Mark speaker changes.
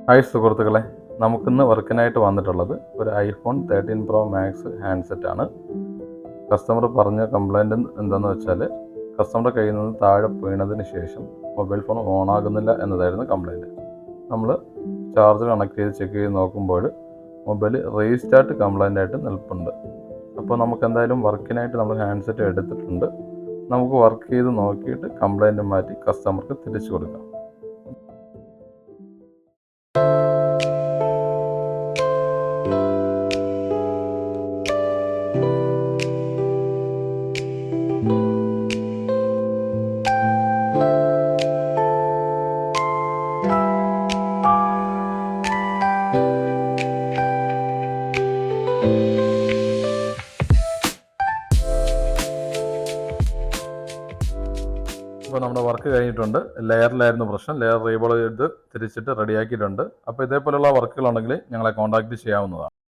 Speaker 1: Hi സുഹൃത്തുക്കളെ, നമുക്കിന്ന് വർക്കിനായിട്ട് വന്നിട്ടുള്ളത് ഒരു iPhone 13 Pro Max ഹാൻഡ്സെറ്റ് ആണ്. കസ്റ്റമർ പറഞ്ഞ കംപ്ലൈൻറ്റ് എന്താണെന്ന് വെച്ചാൽ, കസ്റ്റമറുടെ കയ്യിൽ നിന്ന് താഴെ വീണതിന് ശേഷം മൊബൈൽ ഫോൺ ഓൺ ആകുന്നില്ല എന്നതായിരുന്നു കംപ്ലൈൻറ്റ്. നമ്മൾ ചാർജർ കണക്ട് ചെയ്ത് ചെക്ക് ചെയ്ത് നോക്കുമ്പോൾ മൊബൈൽ റീസ്റ്റാർട്ട് കംപ്ലൈൻ്റ് ആയിട്ട് നിൽപ്പുണ്ട്. അപ്പോൾ നമുക്ക് എന്തായാലും വർക്കിനായിട്ട് നമ്മൾ ഹാൻഡ്സെറ്റ് എടുത്തിട്ടുണ്ട്. നമുക്ക് വർക്ക് ചെയ്ത് നോക്കിയിട്ട് കംപ്ലൈൻറ്റ് മാറ്റി കസ്റ്റമർക്ക് തിരിച്ചു കൊടുക്കാം. ഇപ്പോൾ നമ്മുടെ വർക്ക് കഴിഞ്ഞിട്ടുണ്ട്. ലെയറിലായിരുന്നു പ്രശ്നം. ലെയർ റീബോൾ ചെയ്ത് തിരിച്ചിട്ട് റെഡിയാക്കിയിട്ടുണ്ട്. അപ്പോൾ ഇതേപോലെയുള്ള വർക്കുകളുണ്ടെങ്കിൽ ഞങ്ങളെ കോൺടാക്റ്റ് ചെയ്യാവുന്നതാണ്.